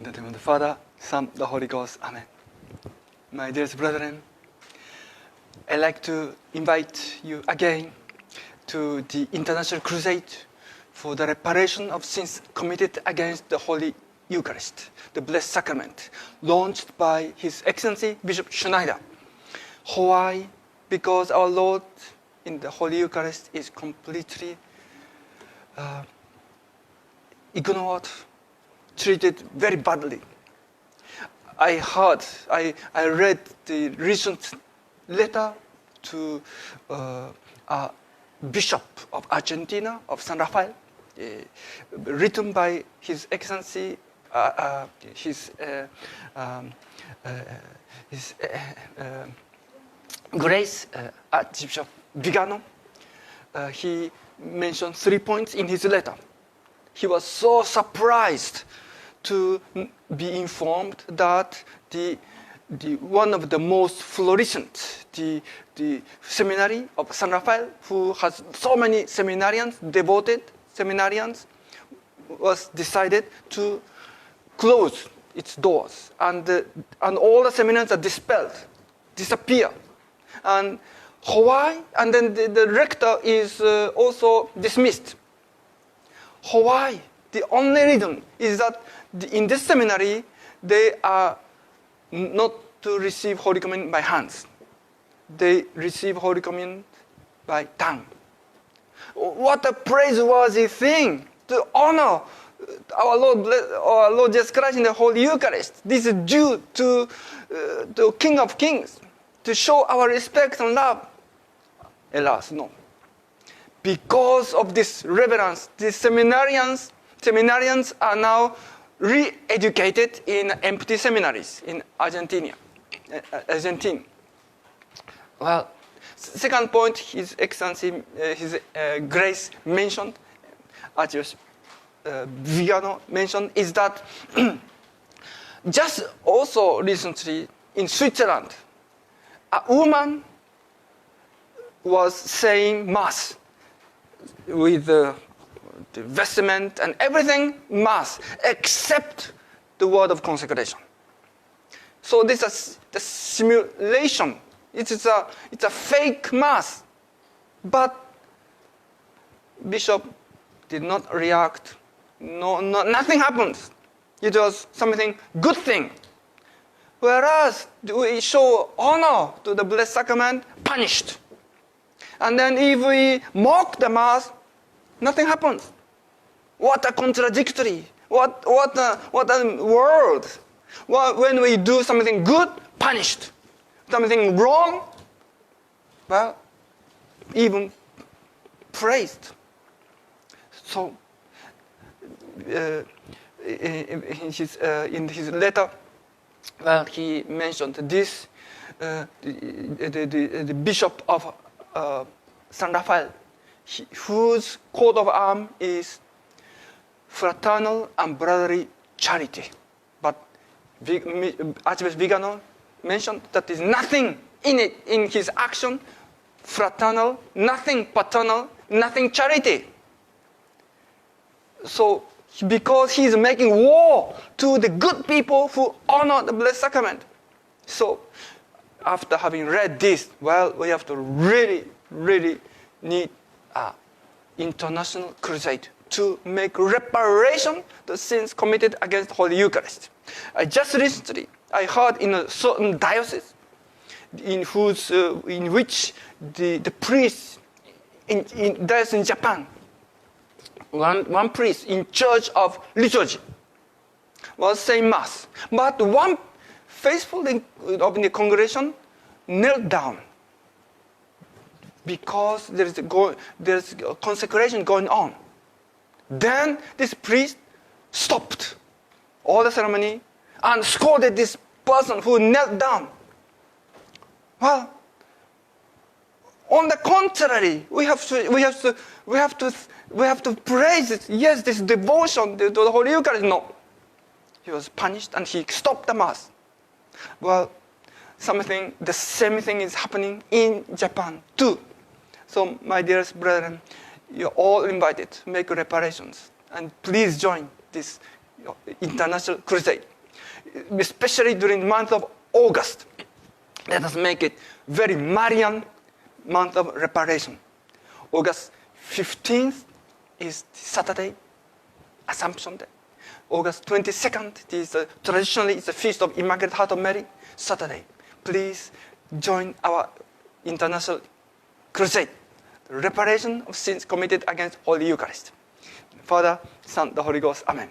In the name of the Father, Son, the Holy Ghost. Amen. My dearest brethren, I'd like to invite you again to the International Crusade for the reparation of sins committed against the Holy Eucharist, the Blessed Sacrament, launched by His Excellency Bishop Schneider. Why? Because our Lord in the Holy Eucharist is completely ignored, treated very badly. I read the recent letter to a bishop of Argentina, of San Rafael, written by His Excellency, His Grace Archbishop Vigano. He mentioned 3 points in his letter. He was so surprised to be informed that the one of the most flourishing, the seminary of San Rafael, who has so many seminarians, devoted seminarians, was decided to close its doors, and all the seminarians are disappear. And why? And then the rector is also dismissed. Why? The only reason is that in this seminary, they are not to receive Holy Communion by hands. They receive Holy Communion by tongue. What a praiseworthy thing to honor our Lord Jesus Christ in the Holy Eucharist. This is due to the King of Kings, to show our respect and love. Alas, no. Because of this reverence, the seminarians are now re-educated in empty seminaries in Argentina. Well, second point, His Excellency, His Grace mentioned, Archbishop Vigano mentioned, is that just also recently in Switzerland, a woman was saying Mass with the vestment and everything, Mass, except the word of consecration. So this is the simulation. It's a fake Mass. But Bishop did not react. Nothing happened. It was something good thing. Whereas we show honor to the Blessed Sacrament, punished. And then if we mock the Mass, nothing happens. What a contradictory. What a world. When we do something good, punished. Something wrong, well, even praised. So, in his letter, well, he mentioned this, the Bishop of San Rafael, whose coat of arms is fraternal and brotherly charity. But Archbishop Vigano mentioned that there is nothing in it, in his action, fraternal, nothing paternal, nothing charity. So, because he is making war to the good people who honor the Blessed Sacrament. So, after having read this, well, we have to really, really need an international crusade to make reparation the sins committed against the Holy Eucharist. Just recently, I heard in a certain diocese, in which the priest in diocese in Japan, one priest in Church of Liturgy was saying Mass, but one faithful of the congregation knelt down because there's a consecration going on. Then this priest stopped all the ceremony and scolded this person who knelt down. Well, on the contrary, we have to praise it. Yes, this devotion to the Holy Eucharist. No, he was punished and he stopped the Mass. Well, the same thing is happening in Japan too. So, my dearest brethren, you're all invited to make reparations, and please join this international crusade, especially during the month of August. Let us make it very Marian month of reparation. August 15th is Saturday, Assumption Day. August 22nd is traditionally it's the Feast of Immaculate Heart of Mary, Saturday. Please join our international crusade, the reparation of sins committed against Holy Eucharist. Father, Son, the Holy Ghost. Amen.